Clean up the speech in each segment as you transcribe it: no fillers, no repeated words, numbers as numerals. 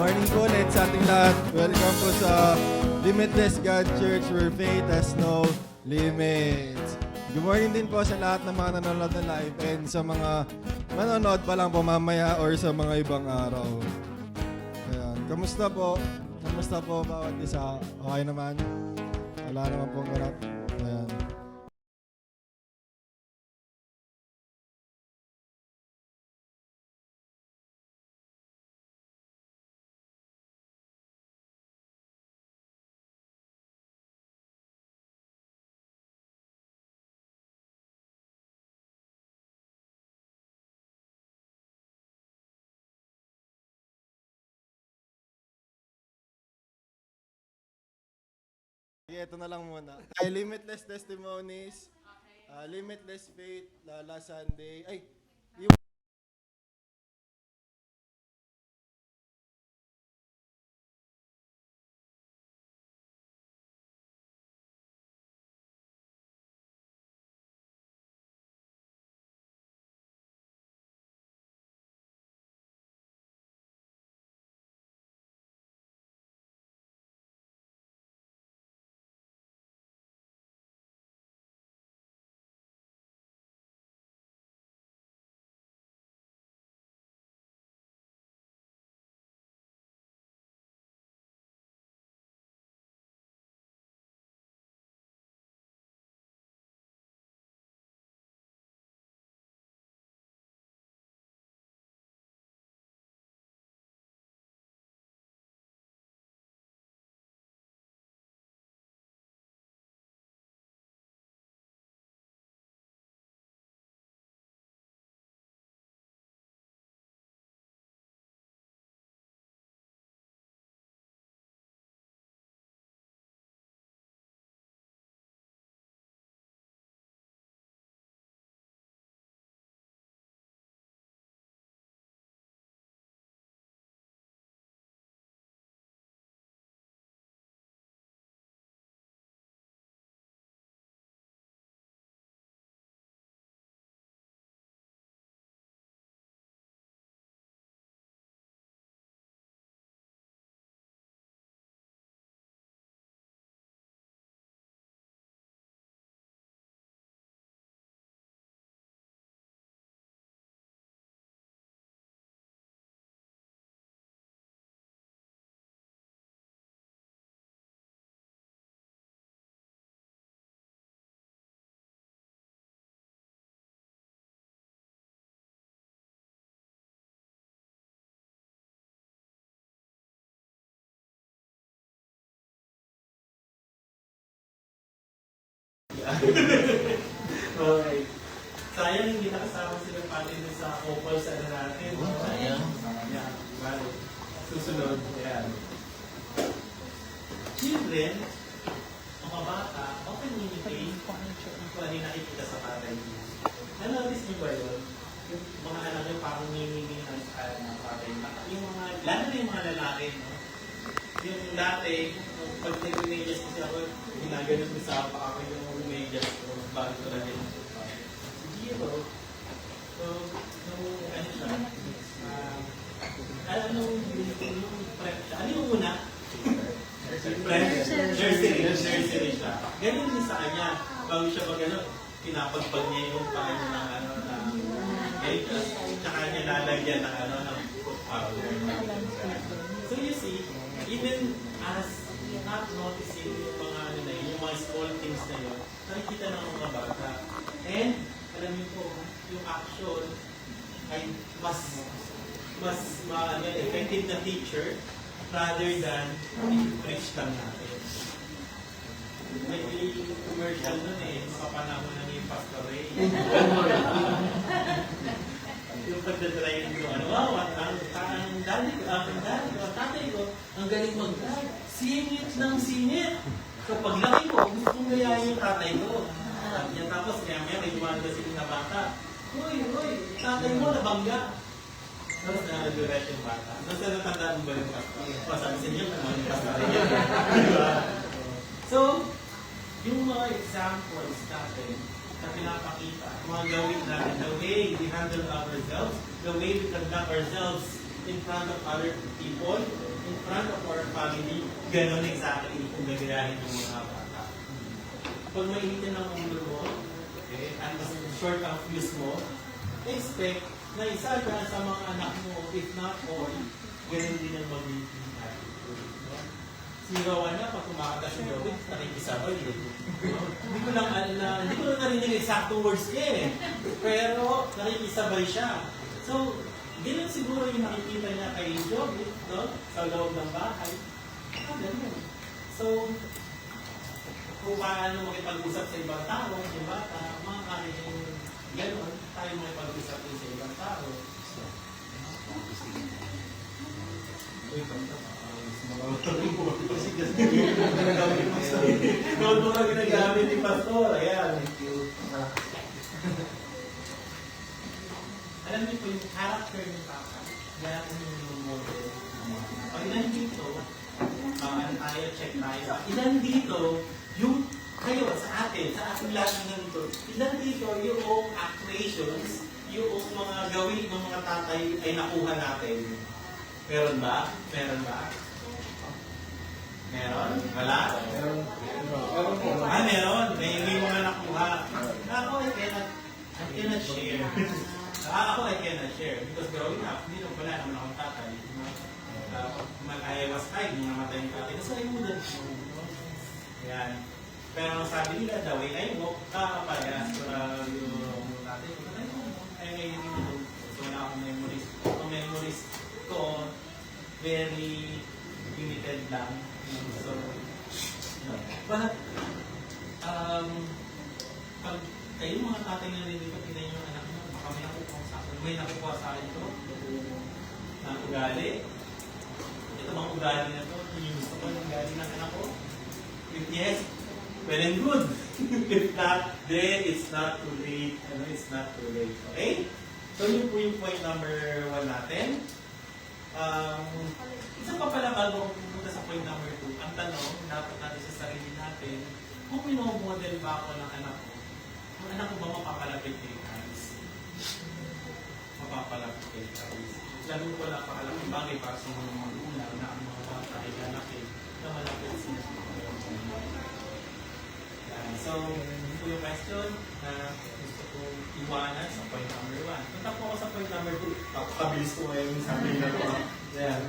morning po ulit sa ating lahat. Welcome po sa Limitless God Church where faith has no limits. Good morning din po sa lahat ng mga nanonood na live and sa mga manonood pa lang po mamaya or sa mga ibang araw. Ayan. Kamusta po? Kamusta po bawat isa? Okay naman? Wala naman pong ganap. Ayan. Sige, ito na lang muna. Ay, Limitless Testimonies, Limitless Faith, last Sunday. Ay, yung Okay. Sayang hindi nakasama sila pati dun sa couple sa natin. Sayang. Yeah, bale. Susunod. Ayan. Children, mga bata, often imitate kung ano yung nakikita sa tatay niyo. Na-notice niyo ba yun? Yung mga anak niyo parang mimimi ng style ng tatay niyo. Yung mga, lalo na yung mga lalaki, no? Yung dati, pag nag-images kasi ako, ginaganon ko sa pa ako yung images ko bago ko na din. Zero. So, ano siya? Ano yung una? Nursery siya. Ganun din sa kanya. Bago siya mag pinapagpag niya yung paa niya ng medyas. Tsaka niya lalagyan ng ng foot powder. So you see, even as not noticing yung mga yung mga small things na yun, nakikita ng mga bata. And, alam niyo po, yung action ay mas effective na teacher rather than i-preach lang natin. May commercial nun makapanahon na yung Pastor Ray. Yung pagdadrive ko, ang tatay ko, ang galing mag-drive. Singit ng singit. Kapag laki ko, gusto kong gayahin yung tatay ko. Tapos kaya may dumaan kasi na bata. Uy, tatay mo nabangga. Tapos na-address yung bata. Tapos natandaan mo ba yung pastor? Masabi sa inyo kung ano yung pastor niya. So, yung mga examples natin na pinapakita, mga gawin natin, the way we handle ourselves, the way we conduct ourselves in front of other people, in front of our family, ganon exactly kung gagayahin ng mga bata. Pag mainitin ang ulo mo, okay, at short ang fuse mo, expect na isa dyan sa mga anak mo, if not all, ganon din ang magiging attitude. Si Rowan na, pag kumakatas si Robin, nakikisabay eh. Hindi ko lang narinig exact words niya eh. Pero nakikisabay siya. So, ganun siguro yung nakikita niya kay Joby, no? Sa loob ng bahay. Ganun. So, kung paano makipag-usap sa ibang tao, yung bata, mga kanilang gano'n, tayo makipag-usap din sa ibang tao. So, kasi notebook na ginagamit ni Pastor. Ayan. Alam niyo po yung character ng papa. Kaya kung yung model. Pag ilan dito, tayo, check tayo. Ilan dito, yung kayo, sa atin lahat ng ganito. Ilan dito, yung actuations, yung mga gawin ng mga tatay ay nakuha natin. Meron ba? Meron ba? Meron? Wala? Meron. Meron. May mga nakuha. Ako, I cannot share. Ako, I cannot share. Because growing up, hindi naman wala naman akong tatay. I was 5, hindi namatay yung tatay. So, I wouldn't know. Yan. Pero ang sabi nila, the way I walk, kakapayas ko yung tatay. Ay, so, wala akong memories. Ang memories ko, very limited lang. So, but, pag kayo mga tatay na nilipot, tingnan yung anak mo, baka may nakukuha sa akin ito, na ugali. Ito mga ugali na ito, yung gusto ko ng ugali ng anak ko. If yes, well and good. If not, then it's not too late. It's not too late. Okay? So, yun po yung point number 1 natin. Isa pa pala bago pumunta sa point number 2, ang tanong, dapat natin sa sarili natin, kung minomodel ba ako ng anak ko, ang anak ko ba mapapalapit kay Christ? Mapapalapit kay Christ. Lalo ko lang pakalaking bagay para sa mga magulang na ang mga bata ay lalaki na malapit sila. So, yun po yung question na gusto kong iwanan sa point number 1. Punta po ako sa point number 2. Pabilis ko ngayon yung sabi na ko. Yeah.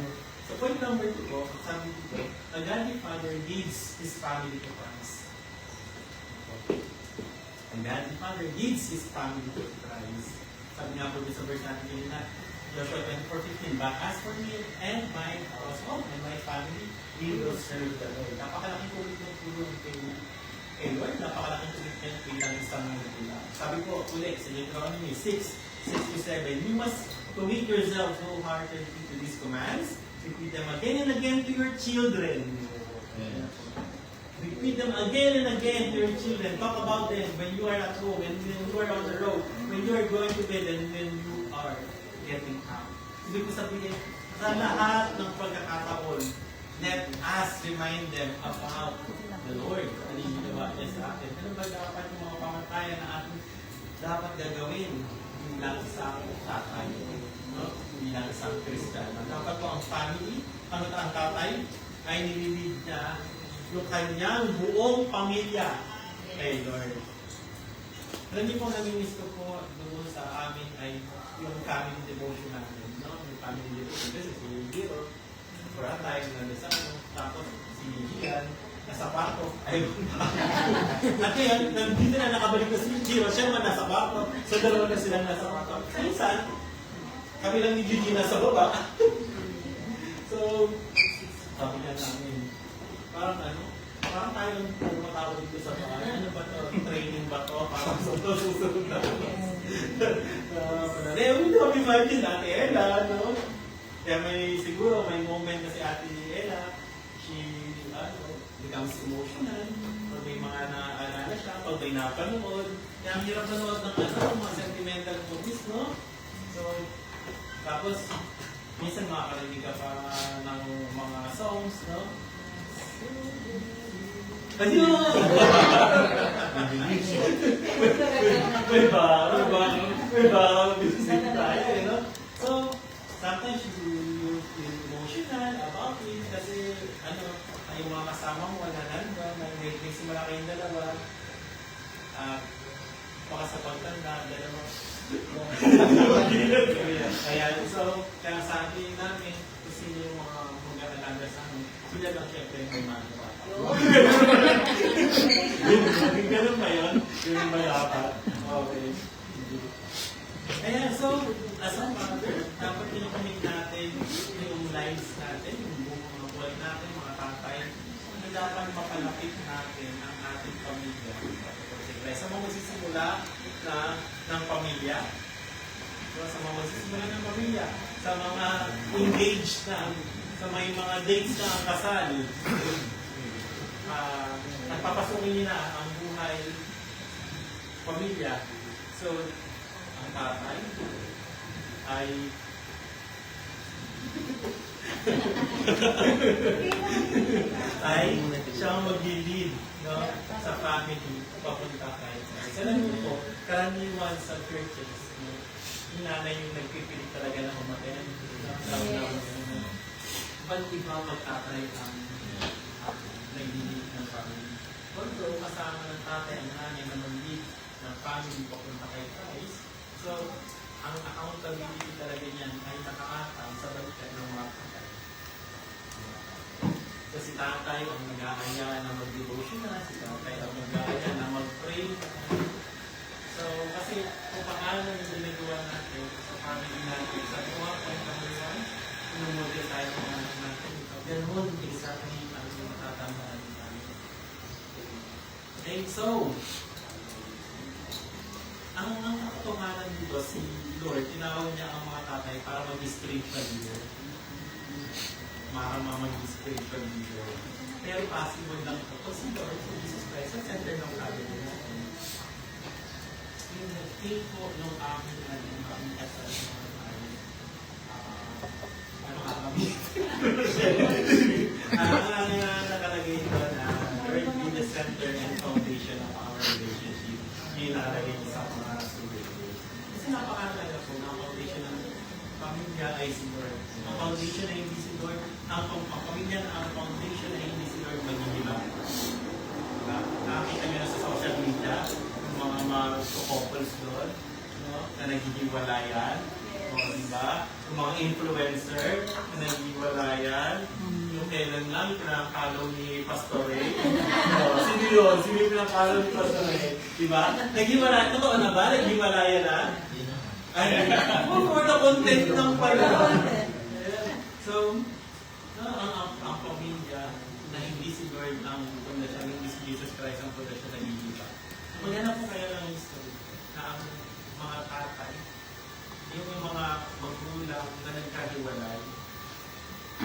So, point number 2 po, sabi dito, a godly father leads his family to Christ. A godly father leads his family to Christ. Sabi nga po sa verse natin kanina, Joshua 24:15, but as for me and my household and my family, we will serve the Lord. Napakalaking commitment po yung kay Lord, napakalaking commitment bilang isang magulang. Sabi po ulit sa Deuteronomy 6:6-7, you must commit yourselves wholeheartedly to these commands. Repeat them again and again to your children. Repeat them again and again to your children. Talk about them when you are at home, and when you are on the road, when you are going to bed, and when you are getting out. Ibig ko sabihin, sa lahat ng pagkakataon, let us remind them about the Lord. Ano yung ginawa niya sa atin? Ano ba dapat yung mga pamantayan na atin dapat gagawin? Hindi lang sa tatay, no? Hindi lang sa Christian. Dapat po ang family, ang tatay, ay nililid niya yung kanyang buong pamilya kay Lord. Alam niyo po, namimiss ko po doon sa amin ay yung family devotion natin, no? Yung family devotion kasi si Giro, for a time, nandasal, tapos si Gian, nasa parko, ay at ngayon, nandito na nakabalik na si Giro, siya naman nasa parko, so dalawa na silang nasa parko. Minsan, kami lang ni Gigi nasa baba. So, sabi nga namin, parang tayo lang matawag dito sa bahay. Ano ba ito? Training ba ito? Parang susunod na. Hindi kami imagine Ate Ella, no? Kaya siguro may moment na si Ate Ella, she becomes emotional. Pag may mga naaalala siya, pag may napanood. Kaya ang hirap nanood ng mga sentimental movies, no? So, tapos, minsan makakarinig ka pa ng mga songs, no? Ayun! May ba, busy tayo, you know? So, sometimes you feel emotional about kasi, ano, yung mga kasama mo, wala nandun, may simula kayong dalawa, baka sa pagtanda, dalawa. Kaya sabi namin, kung sino yung mga mag-alala sa amin, sila lang syempre yung may mga bata. Ganun ba yun? Ganun ba dapat? Okay. Kaya so, as a mother, dapat pinakamit natin yung lives natin, yung buong mga buhay natin, mga tatay, na dapat mapalapit natin ang ating pamilya. Sa mga magsisimula ng pamilya, so, sa mga magsisimula ng pamilya, sa mga engaged na, sa may mga dates na ang kasal, nagpapasukin niyo na ang buhay pamilya. So, ang tatay ay siyang mag-lead, no, sa family papunta kahit sa alam mo po, karaniwan sa churches, no, yung nanay yung nagpipilit talaga na umaten. Ba't iba magtatay ang nag-lead ng family? Although kasama ng tatay ang nanay na mag-lead ng family papunta kay Christ, so ang accountability talaga niyan ay nakaatang sa balikan ng mga tatay. Kasi tatay ang nag-aaya na mag-devotion na, si tatay ang nag-aaya na mag-pray. So, kasi kung paano yung ginagawa natin sa family natin, sa mga pagkamulan, inumulti tayo ng mga anak natin. Ganun, exactly ang matatamaan natin. Okay, so, ang katotohanan dito, si Lord, tinawag niya ang mga tatay para mag-spiritual leader. Mag-spiritual leader. Pero possible lang ito. Si Lord, si Jesus Christ, sa center ng family natin. Yung nag-feel po nung aming kasal ng mga tayo. Ano ka kami? Ang nakalagay ito na Lord be the center and foundation of our relationship. Yung nakalagay niya sa mga students. Kasi napakalaga po na ang foundation ng pamilya ay si Lord. Ang foundation ay hindi si Lord. Ang pamilya na ang foundation ay hindi si Lord maghihilang. Nakakita nyo na sa social media, yung mga couples doon, no, na naghihiwalayan. O, diba? Yung mga influencer na naghihiwalayan. Yung kailan lang, pinakalo ni Pastor Ray. Sino yun? Sino yung pinakalo ni Pastor Ray? Diba? Naghiwalayan. Totoo na ba? Naghiwalayan na? Ay, for the content ng pala. So, ang pamilya na hindi si Lord ang pundasyon, hindi si Jesus Christ ang pundasyon na naghihiwa. Maghanap po kayo ng history na ang mga tatay, yung mga magulang na nagkahiwalay,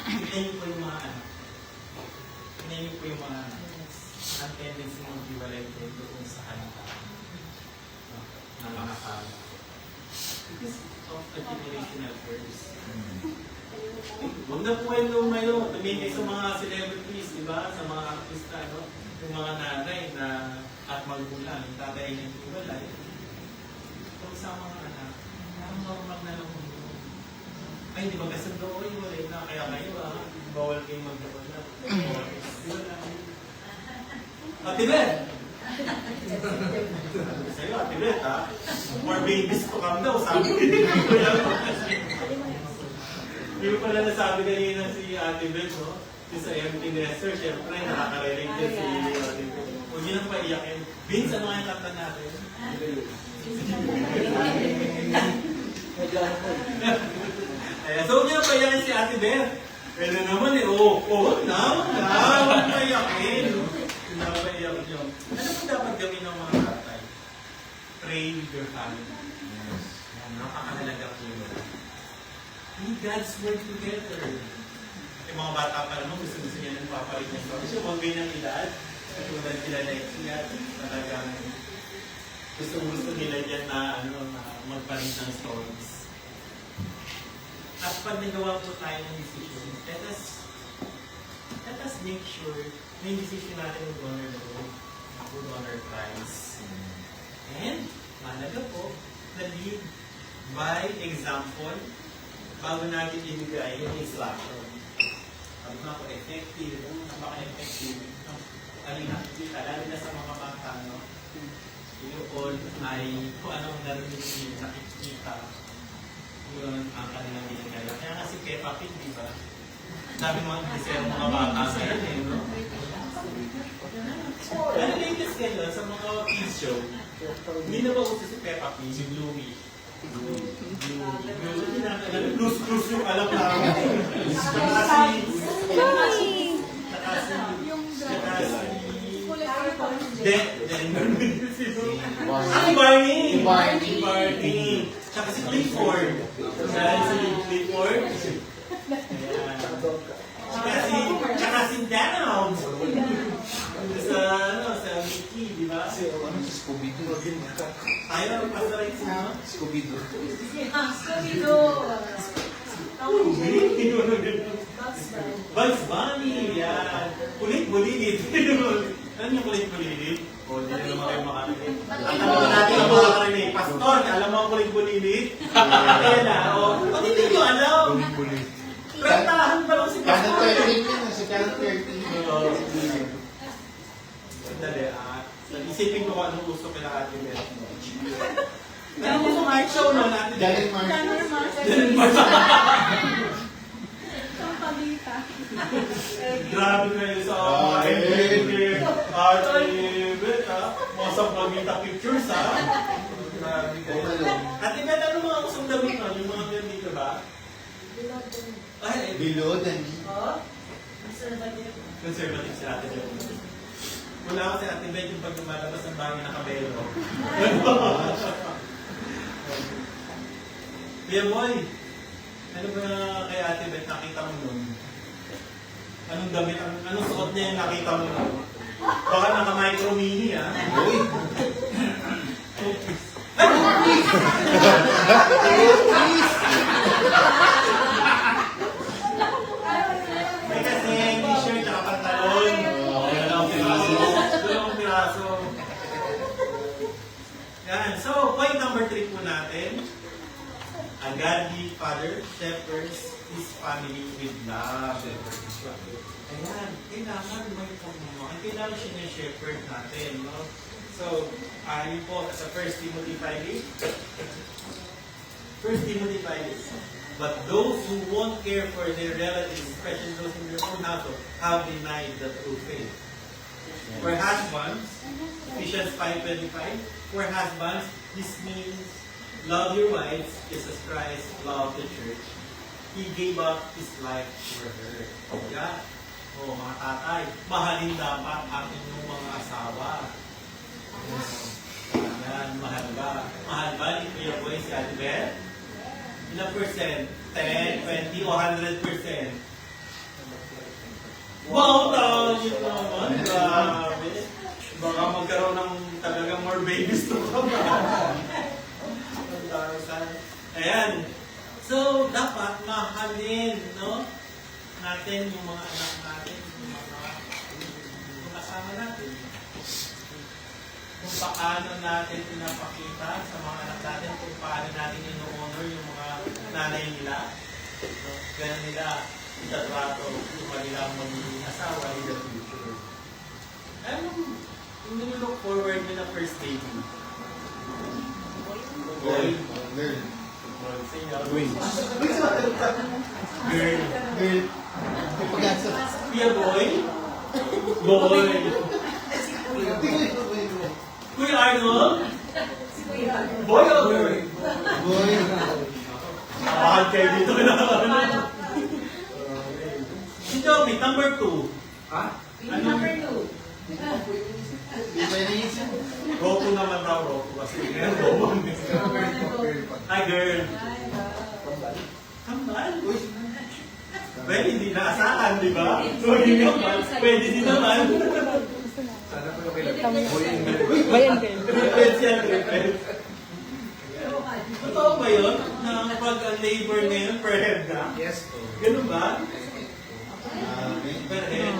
tignan niyo po yung mga anak. Tignan niyo po yung mga anak. Ang tendency ng hiwalay din doon sa anak ng mga anak. Because of the generational curse. Huwag na po kayo lumayo. Tumingin sa mga celebrities, di ba? Sa mga artista, no? Yung mga nanay na at magulang, yung tatay niya hiwalay. Kung sa mga anak, normal na lang mo. Ay, di ba kasi doon hiwalay na? Kaya kayo, bawal kayo maghiwalay. Ate Ben! Sa'yo, Ate Bet, ha? More babies to come daw, sabi ko. Yung pala nasabi kanina si Ate Bet, no? Yung sa empty nester, syempre, nakaka-relate din si Ate Bet. Huwag niyo nang paiyakin. Vince, ano nga yung kanta natin? So, huwag niyo nang paiyakin si Ate Bet. Pwede naman eh, huwag paiyakin. Pinapaiyak nyo. Ano po dapat gawin ng mga tatay? Pray with your family. Yes. Napakahalaga po yun. Read God's Word together. Yung mga bata pa naman, gusto niya ng papalit ng story. So, huwag ganyan edad. Katulad sila na Lexia. Talagang gusto nila dyan na, magpalit ng stories. At pag nagawa po tayo ng decision, let us make sure na yung decision natin would honor the Lord, would honor Christ. And, mahalaga po, na lead by example bago natin ibigay yung instruction. Sabi ko effective, napaka-effective. Ano yung nakikita, lalo na sa mga bata, no? Yung all ay kung anong narinig yung nakikita, yun ang kanilang ginagaya. Kaya nga si Peppa Pig, di ba? Sabi mga desero mga bata sa yun, no? Ano latest kayo sa mga kids show? Hindi na ba uso si Peppa Pig, si Bluey? Plus yung alam namin. Barney. Tsaka si Clifford. Tsaka si Donald. Sa Mickey, di ba? Scooby-Doo. Ayaw, pasaray siya. Scooby-Doo. Bugs Bunny, yan. Kulit-bulilit. Ano yung kulit-bulilit? O, hindi na naman kayo makarinig. Ang tanong natin ang makarinig. Pastor, alam mo ang kulit-bulilit? Kaya na, o. Pati hindi nyo alam. Rentahan pa lang si Channel Pastor. 13 yun. Sa Channel 13. Sandali, isipin ko kung anong gusto kila Ate Beth. Ano gusto nga show no natin? Dahil Mark. Grabe kayo sa mga MBK. Ate Beth, ha? Mga sa pagkita pictures, ha? Grabe kayo. Ate Beth, ano mga kusang damit no? Yung mga ganito ba? Ay, Below than conservative si Ate Beth. Wala ko si Ate Beth yung pag lumalabas ng bagay na kabelo. Kuya Boy, ano ba kay Ate Beth nakita mo nun? Anong damit, anong suot niya yung nakita mo nun? Baka naka-micro mini, ha? Uy! May kasi t-shirt at pantalon. Dalawang piraso. Yan. So, point number 3 po natin. A godly father shepherds his family with love. Ayan. Kailangan may pamamahan. Kailangan siya ng shepherd natin. No? So, yun po sa 1 Timothy 5:8. 1 Timothy 5:8. But those who won't care for their relatives, especially those in their own household, have denied the true faith. For husbands, Ephesians 5:25, for husbands, this means love your wives, Jesus Christ loved the church. He gave up His life for her. Yeah. Oh, mga tatay, mahalin dapat ang inyong mga asawa. Yan, mahal ba? Mahal ba ni Kuya Boy si Ate Beth? Ilang percent? 10, 20, o 100%? Wow, yun naman. Grabe. Baka magkaroon ng talagang more babies to come. Ayan. So, dapat mahalin, no? Natin yung mga anak natin, yung kasama natin. Kung paano natin pinapakita sa mga anak natin, kung paano natin ino-honor yung mga nanay nila. So, ganun nila itatrato yung kanilang magiging asawa in the future. Anong yung look forward mo na first date mo? Boy. Girl. Girl. Girl. Pagkasa. Kuya Boy? Boy. Kuya Arnold? Boy o girl? Boy. Mahal kayo dito na ano. Si Joby, number 2. Ha? Number 2. Iba na yun siya. Roku naman raw, Roku. Kasi ganyan, Roku. Hi, girl. Kambal? Uy. Well, hindi naasahan, di ba? So, yun yung pwede din naman. Sana po yung kailangan. Bayan kayo. Reference yan, reference. Totoo ba yun? Na pag ang labor ngayon, per head na? Yes po. Ganun ba? Per head?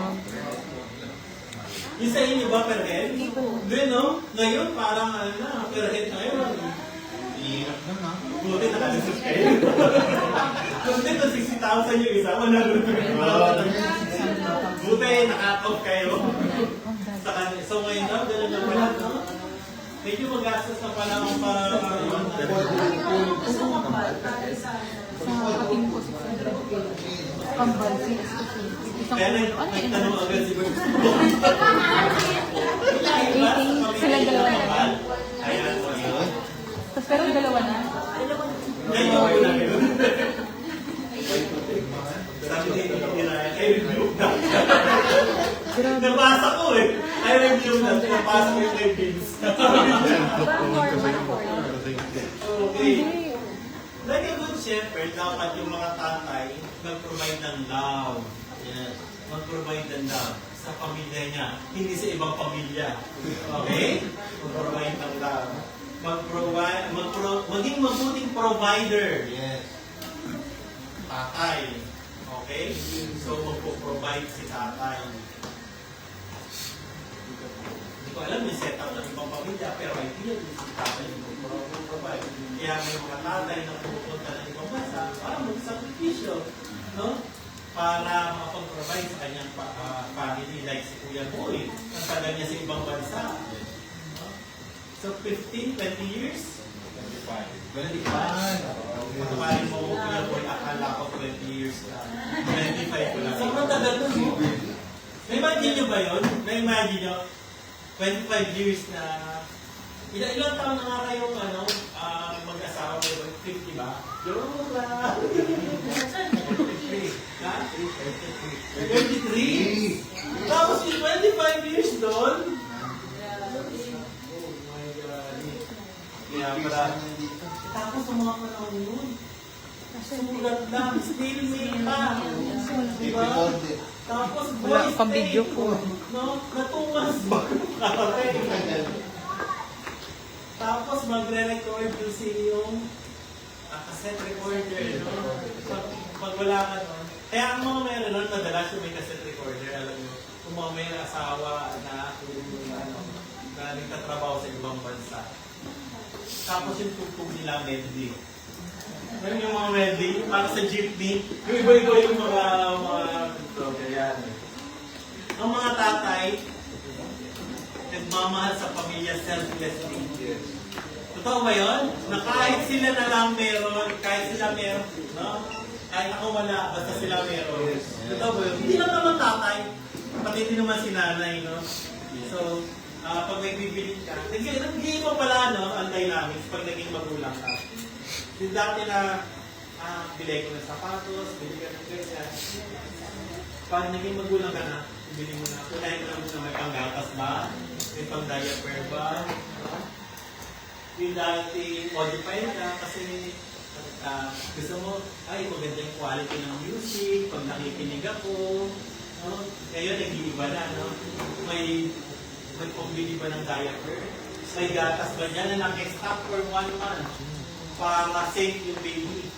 Yung sa inyo ba per head? Hindi, no? Ngayon, parang ano na, per head na yun. Hirap na ma. Buti nakalisip kayo. Kung dito, 60,000 yung isa, 120,000. nakakop kayo. Sa kanila. So ngayon daw, gano'n na pala, no? Medyo magastos na pala ang Kambal, sinas kasi. Kaya nagtanong agad si Bruce. Sila dalawa na. Ayan, so yun. Tapos pero dalawa na. Ngayon ko na yun. Sabi ni Ryan, I review na. Nabasa ko eh. I review na. Nabasa ko yung reviews. Parang normal for Okay. Like a good shepherd, dapat yung mga tatay mag-provide ng love. Yes. Mag-provide ng love sa pamilya niya, hindi sa ibang pamilya. Okay? Mag-provide ng love. Maging mabuting provider. Yes. Tatay. Okay? So, magpo-provide si tatay. Hindi ko alam yung setup ng ibang pamilya, pero ideal si tatay yung magpo-provide. Kaya may mga tatay na pupunta ng ibang bansa para mag-sakripisyo, no? Para makapag-provide sa kanyang family, like si Kuya Boy, ang tagal niya sa ibang bansa. No? So, 15, 20 years? 25. Pagkakalin mo, Kuya Boy, akala ko 20 years na. 25 ko lang. Sobrang tagal nun, no? Na-imagine nyo ba yun? Na-imagine nyo? 25 years na. Ilang taon na nga kayong mag-asawa kayo? 50 ba? Joke lang! 23? Tapos yung 25 years doon? Oh my God. Kaya pala. Tapos ang mga panahon yun. Sulat lang. Still may pa. Diba? Tapos voice pang-video ko. No? Natumas ba? Tapos magre-record yung yung cassette recorder, no? Pag wala ka nun. Kaya ang mga meron nun, madalas yung may cassette recorder, alam nyo, kung mga may asawa na nagtatrabaho sa ibang bansa. Tapos yung tugtog nila medley. Ngayon yung mga medley, para sa jeepney, yung iba-iba yung mga tugtog. Yan. Ang mga tatay, nagmamahal sa pamilya selflessly. Totoo ba yun? Na kahit sila na lang meron, kahit sila meron, no? Kahit ako wala, basta sila meron. Totoo ba yun? Hindi lang naman tatay, pati din naman si nanay, no? So, pag may bibili ka, nag-game mo pala, no? Ang dynamics pag naging magulang ka. Yung dati na, bili ko ng sapatos, bili ka ng ganyan. Pag naging magulang ka na, bili mo na, kunahin mo na muna may panggatas ba? May pang-diaper ba? Yung dati, modify ka kasi gusto mo, ay, maganda yung quality ng music, pag nakikinig ako, no? Ngayon, nag-iiba na, no? May pagbili ba ng diaper? May gatas ba niya na nag-stock for 1 month para safe yung baby?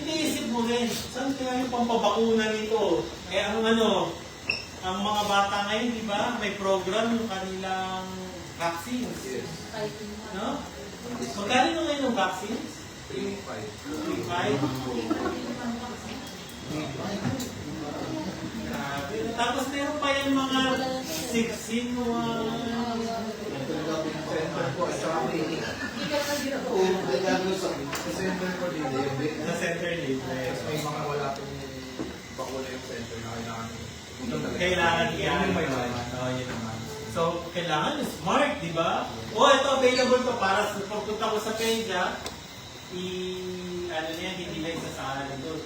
Iniisip mo rin, saan kaya yung pampabakuna nito? Kaya ang mga bata ngayon, di ba, may program yung kanilang vaccines. Yes. No? Magkano ngayon ng vaccines? 3.5. 3.5? Tapos meron pa yung mga 16 Center po, sa amin. Oo, nagagano sa center po din, sa center libre. may mga wala pong bakuna yung center na kailangan. Kailangan yan. Yun may naman. Oo, yun naman. So, kailangan smart, di ba? Ito available pa para sa pagpunta ko sa Peja, hindi na isasahan doon.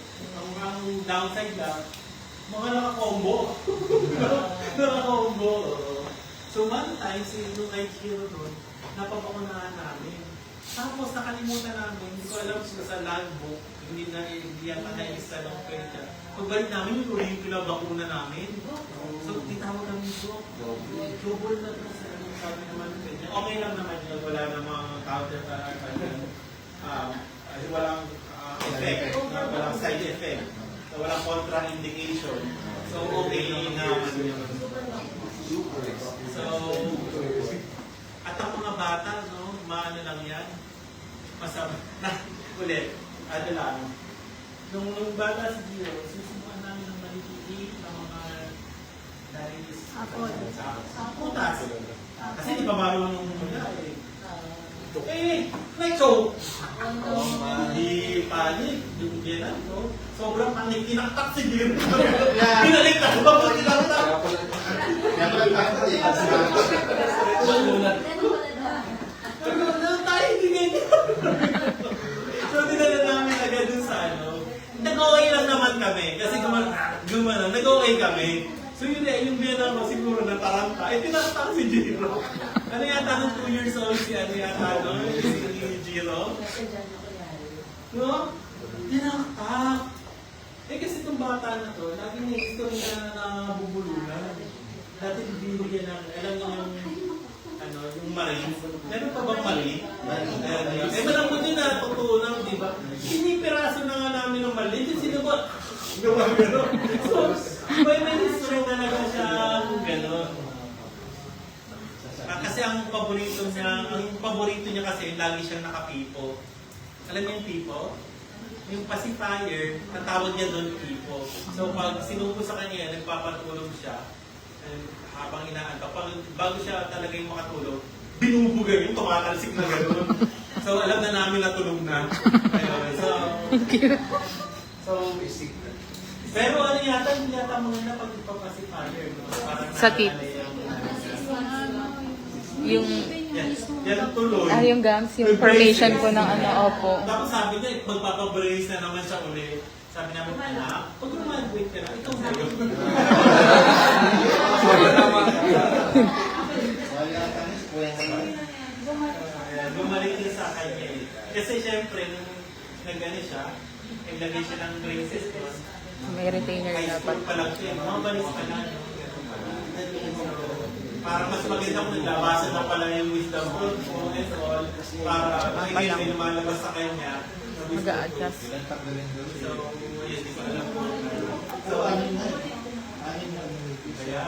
Ang downside lang, mga naka-combo. Naka-combo. So, one time, nung night hero doon, napapakunahan namin. Tapos, nakalimutan namin, hindi ko alam sa logbook, hindi yata na-isa ng Peja. Pagbalik namin, yung rin yung pinabakuna namin. So, titawag namin ito. Global na ito sa sabi naman ng Peja. Okay lang naman yun. Wala namang counter walang effect. Walang side effect. So, walang contraindication. So, okay naman yun. So, at ang mga bata, no, maano lang yan. Masama. Ulit, lang. Nung bata si Gio, susubukan namin ng maliliit na mga choke. Hindi panik. Yung Jenna, no? Sobrang panik. Tinaktak si Jiro. Pinaliktad ko po tinaktak. Kaya pala takot eh. Tayo, hindi ganyan. So, dinala namin agad dun sa ano. Nag-okay lang naman kami. Kasi gumana, nag-okay kami. So yun eh, yung biyana ko siguro nataranta. Eh, tinaktak si Jiro. Ano yata nung 2 years old si ano yata, no? Si Jiro. No? Tinaktak. Eh kasi itong bata na to, lagi may history na nabubulunan. Dati binibigyan ng, alam niyo yung, ano, yung mali. Meron pa bang mali? Eh, malambot yun na, totoo lang, di ba? Pinipiraso na nga namin ng mali. Kasi sino ba? Gawa gano'n. So, may history talaga siya kung gano'n. Kasi ang paborito niya kasi, lagi siyang nakapipo. Alam niyo yung pipo? Yung pacifier, ang tawag niya doon pipo. So pag sinubo sa kanya, nagpapatulog siya, habang inaantok, bago siya talaga yung makatulog, binubugan yung tumatalsik na gano'n. So alam na namin na tulog na. Ayun, so basic. Pero ano yata, hindi yata mga na pag pacifier, no? Parang Sa tip. Yung yan tuloy. yung gums, yung formation ko ng ano, opo. Tapos sabi niya, magpapabrace na naman siya ulit. Sabi namin, anak, pag graduate ka na, ikaw na yun. Ayan, bumalik niya sa kanya eh. Kasi syempre, nung nag-ano siya, naglagay siya ng braces doon. May retainer High dapat. school pa lang siya, mga balis pa lang. Para mas maganda kung naglabasan na pala yung wisdom fruit mo and all, para makikita may lumalabas sa kanya. Mag-a-adjust. So, yes, di ko alam po. So, kaya,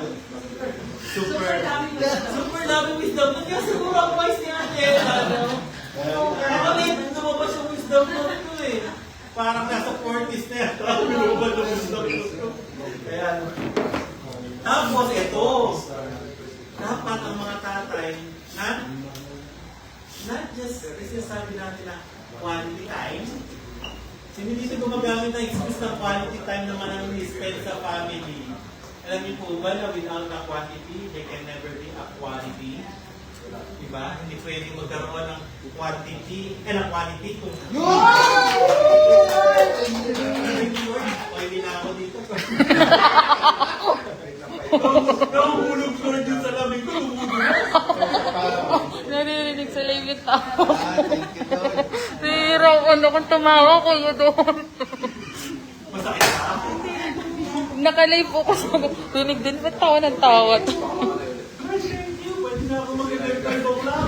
super dami wisdom fruit. Kaya siguro ang wise niya natin, ano? Kaya lumabas yung wisdom fruit ko eh. Parang nasa 40s na yan. Lumabas yung wisdom fruit ko. Kaya, tapos ito, dapat ang mga tatay na not just, kasi sabi natin na quality time. Hindi dito gumagamit ng excuse ng quality time naman ang spend sa family. Alam niyo po ba na without a quantity, there can never be a quality? Diba? Hindi pwedeng magkaroon ng quantity, ng quality kung... Pwede na ako dito. Nahulog Lord dun sa lamig ko, Naririnig sa live yung tao. Pero ano kung tumawa ko yun doon. Masakit na ako. Nakalive po ko sa tinig din ba't tawa ng tawa to? Lord, thank you. Pwede na ako mag-ibig-ibig lang.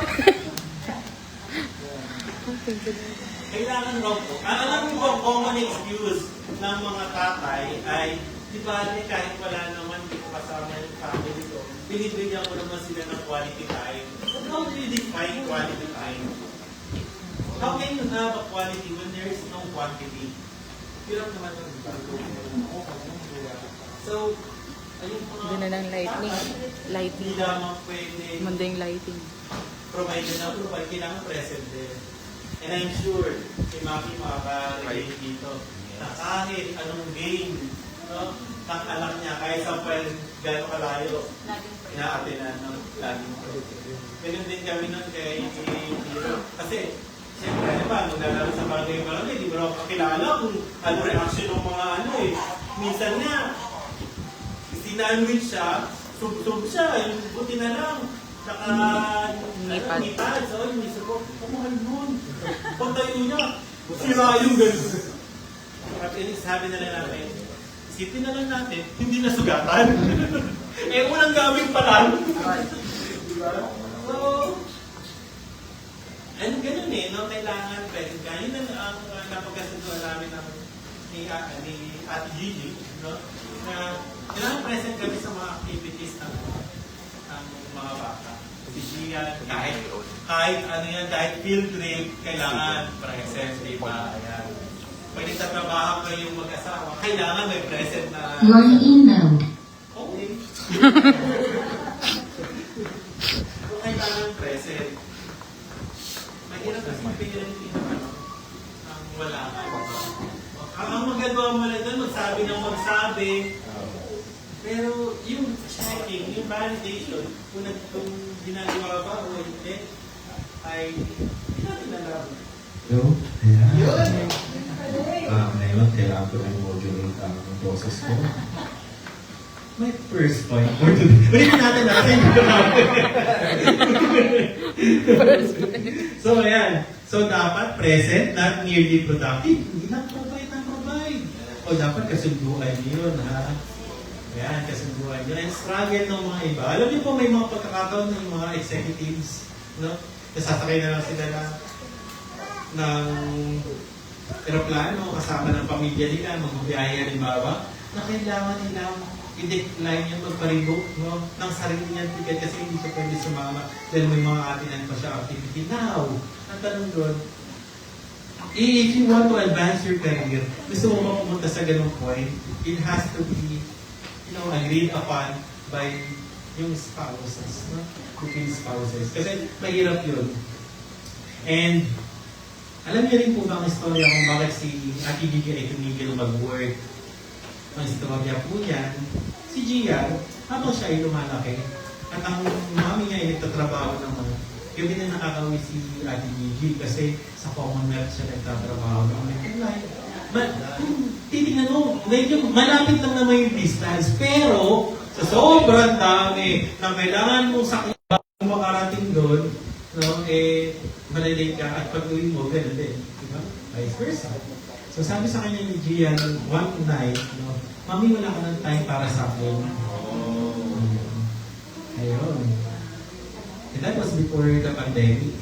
Kailangan raw po. Alam mo ang common excuse ng mga tatay ay, di ba, kahit wala naman, di ko kasama yung family ko, binibigyan ko naman sila ng quality time. But how do you define quality time? How can you have a quality when there is no quantity? Hirap naman yung So, ayun po Doon na ng lightning. Lighting. Hindi lamang pwede Manda yung lighting. provide na provide, kailangan present din. And I'm sure si Maki makaka-relate dito na kahit anong game, no, ng anak niya, kahit sa gano'ng kalayo, ina-attenan, no, laging. Ganun din kami nun kay Hiro. Kasi, siyempre, di ba, nung lalaro sa barangay, di ba ako kakilala kung ano reaction ng mga ano eh. Minsan nga, sinandwich siya, sub-sub siya, yung buti na lang. Nipad. So, yung isa ko, kumahal nun. Pagtayo niya, sira yung gano'n. At sabi na lang natin, isipin na lang natin, hindi na sugatan. Eh, unang gamit pa lang. Diba? So, ano ganun eh, no? Kailangan present ka. Yun ang napagkasunduan namin ni Ate Gigi, no? Na kailangan present kami sa mga activities ng mga bata. Si Gian, kahit ano yan, kahit field trip, kailangan present, di ba? Ayan. Pag nagtatrabaho kayong mag-asawa, kailangan may present na... Line in mode. Okay. Kailangan present. Mahirap kasi piliin magsabi. Pero yung checking, yung validation, kung ginagawa ba o hindi, ay hindi natin alam. So, ayan. Ngayon, kailangan ko rin modulate ang boses ko. My first point for today. Ulitin natin na kasi hindi ko natin. So, ayan. So, dapat present, not merely productive. Hindi lang provide. O, dapat kasunduan yun, ha? Ayan, kasunduan yun. And struggle ng mga iba. Alam niyo po, may mga pagkakataon ng mga executives, no? Nasasakay na lang sila ng aeroplano kasama ng pamilya nila, magbibiyaya halimbawa, na kailangan nila i-decline yung magpa-revoke ng sarili niyang ticket kasi hindi siya pwede sumama dahil may mga atinan pa siya activity. Now, ang tanong doon, if you want to advance your career, gusto mo mapumunta sa ganung point, it has to be agreed upon by yung spouses, cooking spouses. Kasi mahirap yun. And alam niyo rin po ba ang istorya kung bakit si Ate Gigi ay tumigil mag-work? Ang istorya po yan, si Gia, habang siya ay lumalaki, at ang mami niya ay nagtatrabaho naman, gabi na nakakauwi si Ate Gigi kasi sa Commonwealth siya nagtatrabaho. Titingnan mo, medyo malapit lang naman yung distance, pero sa sobrang dami na kailangan mong sakyan kung makarating doon, malilate ka at pag-uwi mo, ganun din. Diba? Vice versa. So sabi sa kanya ni Gian, one night, Mami, wala ka ng time para sa akin. Ayun. And that was before the pandemic.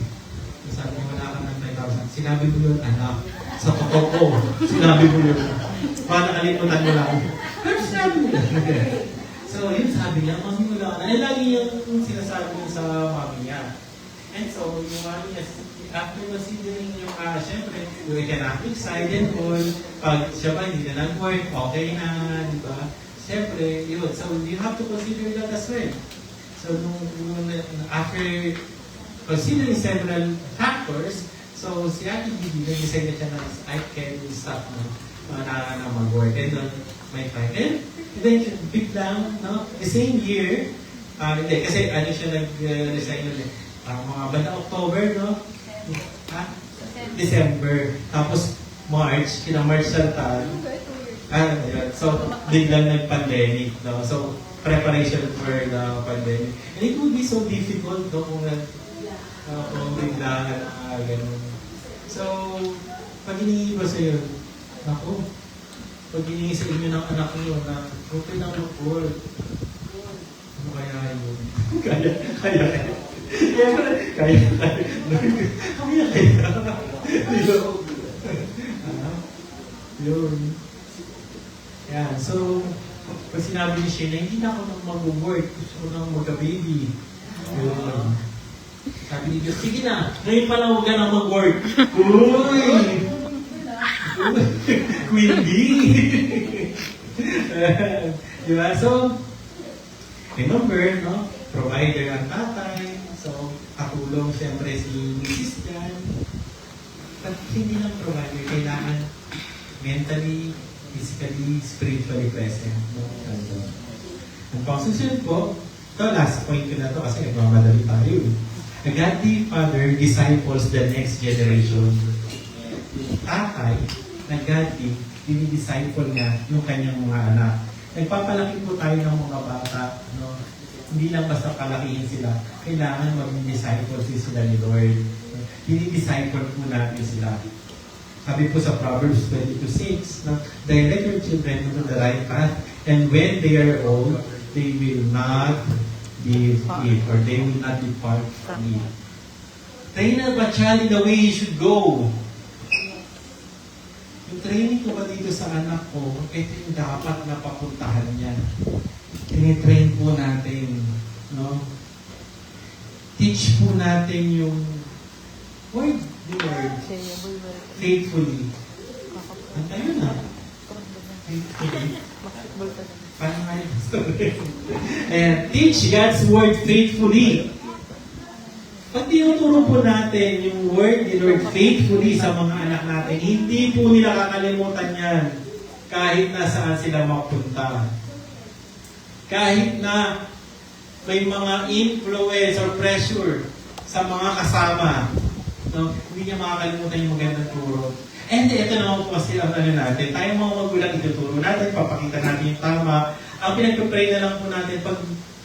So sabi niya, wala ka ng time para sa akin. Sinabi mo yun, anak. Sa totoo ko, sinabi mo yun. Para nakalimutan mo lang. Pero sinabi mo yun. So yun sabi niya, Mami, wala ka na. And lagi yung sinasabi niya sa mami niya. And so, yung mami niya, after considering yung, syempre, yung economic side and all, pag siya ba hindi na nag-work, okay na, di ba? Syempre, yun. So, you have to consider that as well. So, after considering several factors, so si Ate Gigi, nag-decide na siya na, I can stop na mag-work. And my time. And then, biglang, the same year, hindi, kasi ano siya nag-resign ulit. Mga banda October, December. Tapos March, kina-March Santal. So, biglang nag-pandemic. So, preparation for the pandemic. And it would be so difficult kung biglang ganun. So, pag hinihingi ba sa'yo, ako, pag hinihingi sa inyo ng anak nyo na okay lang mag-work, ano kaya yun? Kaya. Yun. Yan. So, pag sinabi ni Shane, hindi na ako nang mag-work. Gusto ko nang magka-baby. Yun. Sabi ni Diyos, sige na. Ngayon pa lang huwag ka nang mag-work. Uy! Queen Bee! Diba? So, remember, provider ang tatay. So, katulong siyempre si Mrs. Jan. But hindi lang provider, kailangan mentally, physically, spiritually present. Ang pang-susunod po, ito last point ko na to kasi nagmamadali tayo. A godly father disciples the next generation. Tatay, na godly, dinidisciple niya yung kanyang mga anak. Nagpapalaki po tayo ng mga bata, hindi lang basta palakihin sila, kailangan mag-disciple sila ni Lord. Dinidisciple po natin sila. Sabi po sa Proverbs 22:6, direct your children into the right path, and when they are old, they will not leave it, or they will not depart from it. Train up a child in the way he should go. Yung training ko ba dito sa anak ko, ito yung dapat na papuntahan niya. Tinitrain po natin, Teach po natin yung word, the word, faithfully. Ayun na. Faithfully. Parang nga yung story. And teach God's word faithfully. Pag tinuturo po natin yung word, the Lord faithfully sa mga anak natin, hindi po nila kakalimutan yan. kahit na saan sila mapunta. Kahit na may mga influence or pressure sa mga kasama, no? Hindi niya makakalimutan yung magandang turo. And ito naman po kasi ang ano natin, tayong mga magulang ituturo natin, papakita natin yung tama. Ang pinagpapray na lang po natin, pag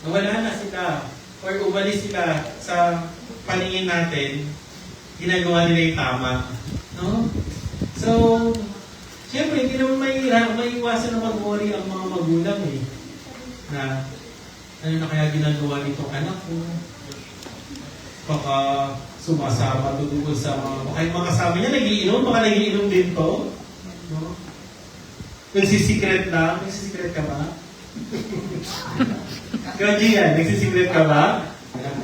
wala na sila, or umalis sila sa paningin natin, ginagawa nila yung tama. No? So, siyempre, hindi naman maiiwasan na mag-worry ang mga magulang eh. Na, ano na kaya ginagawa nitong anak ko? Baka sumasama tutungkol sa kahit mga kasama niya, nagiinom, baka nagiinom din to. No? Nagsisecret lang. Nagsisecret ka ba? Ikaw, Gian, nagsisecret ka ba?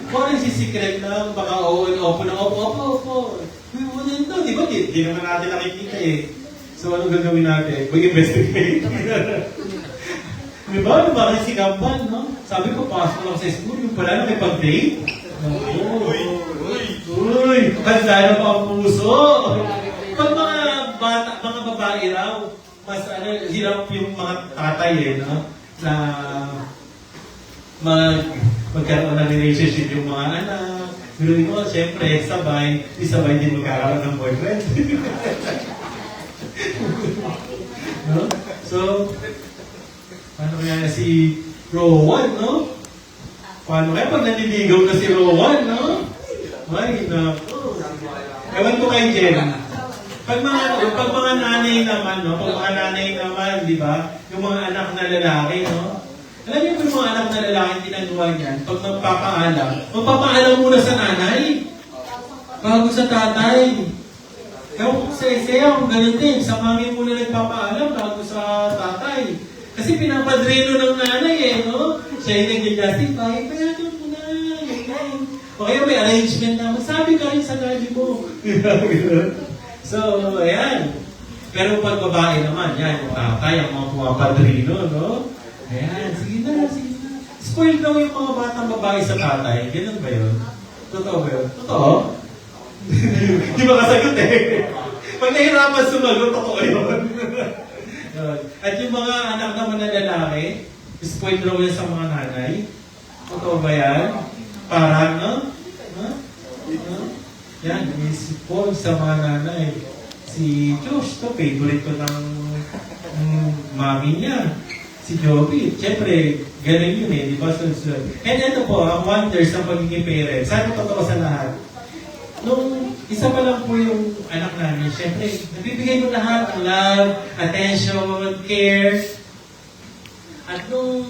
Kung nagsisecret lang, baka opo na opo. Uy, ano yun to? Di ba? Di naman natin nakikita eh. So, ano gagawin natin? Mag-investigate. Di ba? Ano ba kasi kapan, no? Sabi ko, pasok lang sa school, yung pala nakipag-date. Uy, handa na pa ang puso. Pag mga bata, mga babae raw, mas hirap yung mga tatay no? Na magkaroon ng relationship yung mga anak. Pero mo, siyempre, sabay din magkaroon ng boyfriend. No? So, paano kaya si Rowan, no? Paano kaya pag naniligaw na si Rowan, no? Ay, naku. Ewan ko kay Jen. Pag mga nanay naman, no? Pag mga nanay naman, di ba? Yung mga anak na lalaki, no? Alam niyo kung yung mga anak na lalaki ginagawa niyan, pag magpapaalam muna sa nanay, bago sa tatay. Ewan ko sa Eseo, ganun din. Sa mami muna nagpapaalam bago sa tatay. Kasi pinapadrino ng nanay eh, no? Siya yung nag-justify, kaya doon mo na, ganyan. O kaya may arrangement na, magsabi ka rin sa daddy mo. So, ayan. Pero pag babae naman, yan, yung tatay, ang mga pumapadrino, no? Ayan, sige na. Spoiled daw yung mga batang babae sa tatay. Ganun ba yun? Totoo ba yun? Totoo? Di ba kasagot eh? Pag nahirapan sumagot, totoo yun. At yung mga anak naman na lalaki, spoiled daw yan sa mga nanay. Totoo ba yan? Parang, no? Yan, spoiled sa mga nanay. Si Josh, to, favorite ko ng mami niya. Si Joby, siyempre, ganun yun eh, di ba? And ito po, ang wonders ng pagiging parents. Sana totoo sa lahat. Nung isa pa lang po yung anak namin, siyempre, nabibigay mo lahat ng love, attention, care. At nung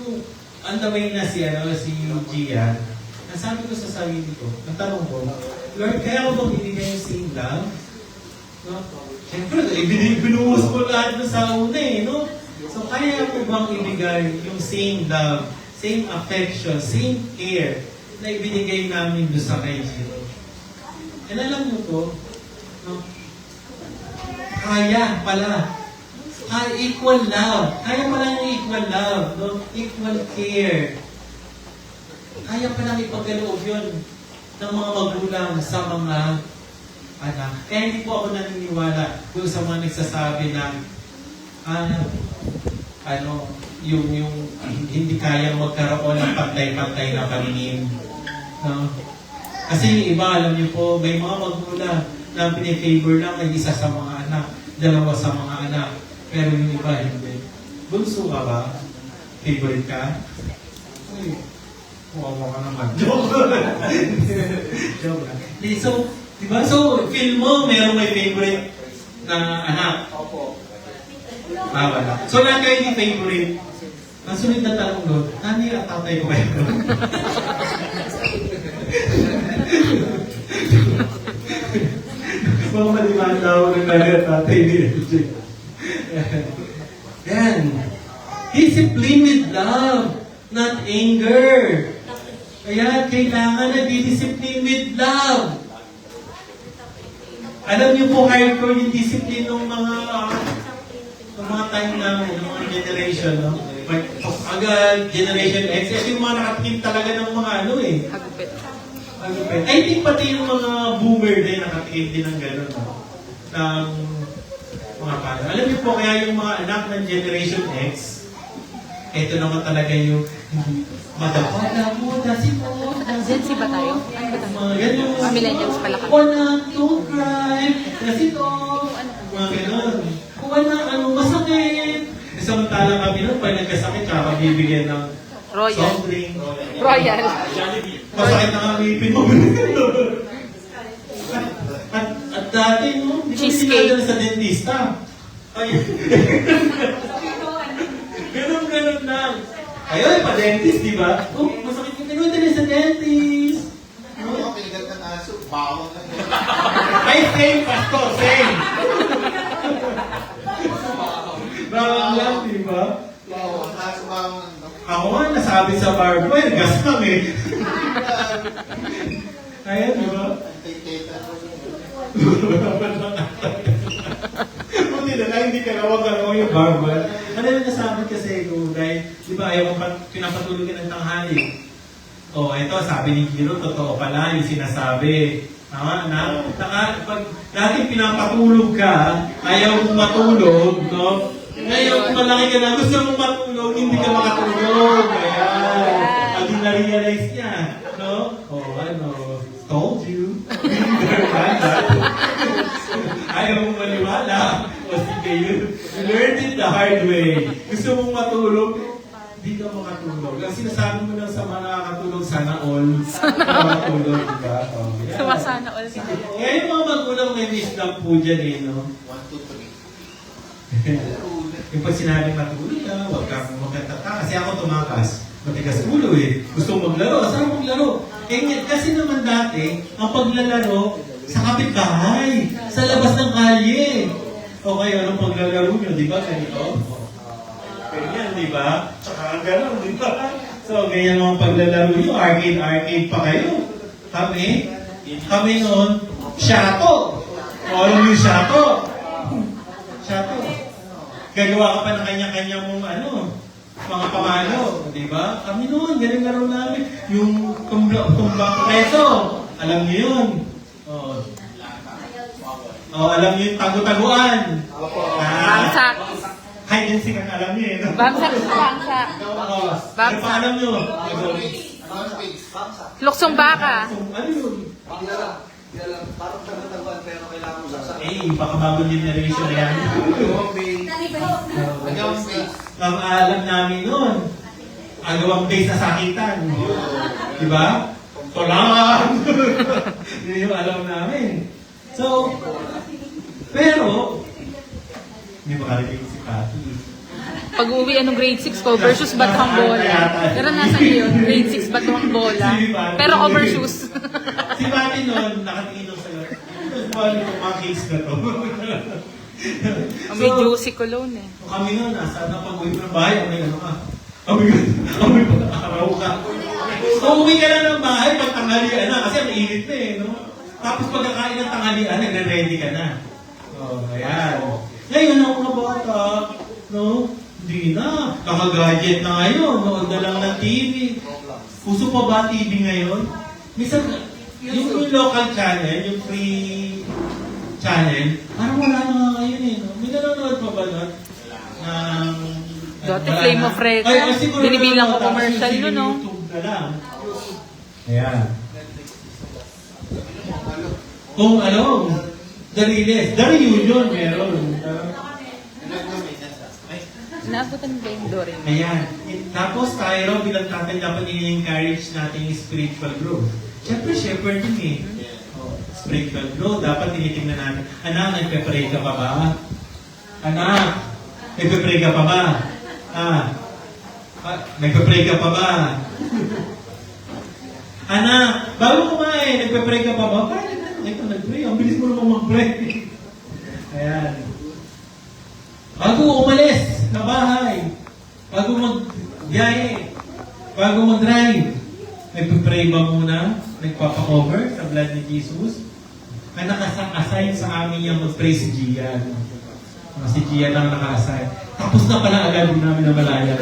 on the way na si Gian, nasabi ko sa sarili ko, natanong ko, Lord, kaya ko bang ibigay yung same love? No? Siyempre, binuhos ko lahat na sa una eh, no? So, kaya ko bang ibigay yung same love, same affection, same care na ibinigay namin doon sa kay Giro? And alam mo to, no? Kaya pala. Equal love. Kaya pala yung equal love, no? Equal care. Kaya pala ipagkaloob yun ng mga magulang sa mga anak. Kaya hindi po ako naniniwala kung sa mga nagsasabi na yung hindi kayang magkaroon ng pantay-pantay na paningin. No? Kasi yung iba, alam niyo po, may mga magulang na pinifavor lang ng isa sa mga anak, dalawa sa mga anak. Pero yung iba, hindi. Bunso ka ba? Favorite ka? Uy, kuwawa ka naman. Joke lang. Joke lang. So, diba? So, feel mo, merong may favorite na anak. Opo. Wala. So, lahat kayo yung favorite. Ang sunod na tanong doon, nani ang tatay ko kayo? Mga malimaan daw ng nani ang tatay ni LJ. Yan. Discipline with love, not anger. Kaya kailangan na discipline with love. Alam niyo po, hardcore yung discipline ng mga time namin, ng mga generation, no? Agad, Generation X, ito yung mga nakatingin talaga ng mga Hagupit. Hagupit. I think pati yung mga boomer din nakatingin din ng gano'n, no? Mga father. Alam niyo po, kaya yung mga anak ng Generation X, ito naman talaga yung madapala mo, dasi mo, Gen Z ba tayo? Ano ba tayo? mga ganun. Millennials pala kami. Wala to cry, dasi to, mga ganun. Wala, masakit. Samantala kami nun, pag nagkasakit, tsaka bibigyan ng Royal. soft drink. Royal. Masakit na nga ngipin mo. at dati, no? Di ko Cheesecake. sinadala sa dentista. Ay. Ganun lang. Ayun, pa-dentist, di ba? Oh, masakit yung ganun din sa dentist. Ano yung pinigat ng aso? Bawang lang yun. Ay, same, pastor, same. Bawang lang, di ba? Bawang aso, bawang ano. Ako nga nasabi sa barbell, gas kami. Ayun, di ba? Antay-teta ko yun. Buti na lang, hindi ka rawag-araw yung barbell. Ano yung nasabi kasi ko, dahil, di ba, ayaw mo pinapatulogin ng tanghali. Oh, ito, sabi ni Giro, totoo pala yung sinasabi. Tama na? Pag dati pinapatulog ka, ayaw mong matulog, no? Ngayon, malaki ka na, gusto mong matulog, hindi ka makatulog. Ayan. Pag na-realize niya, no? Oh, told you. Ayaw mong maniwala. O sige, you learned it the hard way. Gusto mong matulog, hindi ka makatulog. Ang sinasabi mo lang sa mga nakakatulog, sana all. Makatulog, diba? Oh, yeah. Sumasana all ka. Kaya yung mga magulang may wisdom po dyan eh, no? 1, 2, 3. Yung pag sinabi matulog ka, huwag kang magkatata. Kasi ako tumakas. Matigas ulo eh. Gusto maglaro. Saan maglaro? Kasi naman dati, ang paglalaro sa kapitbahay, sa labas ng kalye. O kayo, anong paglalaro nyo? Di ba? Ganito? Ganyan, di ba? Tsaka gano'n, di ba? So, ganyan ang paglalaro nyo. Arcade pa kayo. Kami noon, shato. O, alam yung shato? Shato. Gagawa ka pa ng kanya-kanya mong mga pamalo, di ba? Kami noon, ganun laro namin. Yung tumbang preso, alam niyo yun. Alam niyo yung tagu-taguan. Bangsak. Hide and seek ang alam niyo eh. No? Bangsak. Bangsak. Ano pa alam niyo? Luksong baka. Ano yun? Hindi alam. Parang taga-taguan pero kailangan mo saksakin. Baka bagong generation na yan. Agawang base. Ang alam namin noon, agawang base na sakitan. Di ba? Tolangan! Yun yung alam namin. So, pero, hindi ba karinig si Patty? Pag-uwi anong grade 6 ko versus batang bola. Pero nasa yun, grade 6 batang bola. Pero overshoes. Si Patty noon, nakatingin doon sa'yo. Paano itong mga case na to? May juicy cologne eh. Kami noon, nasa pag-uwi mo ng bahay, amoy amoy pag-araw ka. So, uwi ka lang ng bahay, pag tanghalian na, kasi mainit na eh, no? Tapos pagkakain ng tanghalian, nagre-ready ka na. Oh, ayan. Ngayon, ang mga bata, no? Hindi na. Naka-gadget na ngayon, nood na lang ng TV. Puso pa ba TV ngayon? Minsan, yung local channel, yung free channel, parang wala na nga ngayon eh, no? May nanonood pa ba nun? Dati Flame of Recca. Binibilang ko commercial nun, no? YouTube na lang. Ayan. Kung The Reunion, meron. Naabutan ba yung Dory? Ayan. Tapos tayo, bilang tatay, dapat i-encourage natin yung spiritual growth. Siyempre, shepherd yun eh. Spiritual growth, dapat tinitingnan natin. Anak, nagpe-pray ka pa ba? Anak, nagpe-pray ka pa ba? Nagpe-pray ka pa ba? Anak, bago kumain, nagpe-pray ka pa ba? Ito, nag-pray. Ang bilis mo naman mag-pray. Ayan. Bago umalis na bahay, bago mag-biyahe, bago mag-drive, nagpe-pray ba muna? Nagpapa-cover sa blood ni Jesus? Ang naka-assign sa amin yung mag-pray si Gian. Si Gian lang naka-assign. Tapos na pala agad din namin na malaya.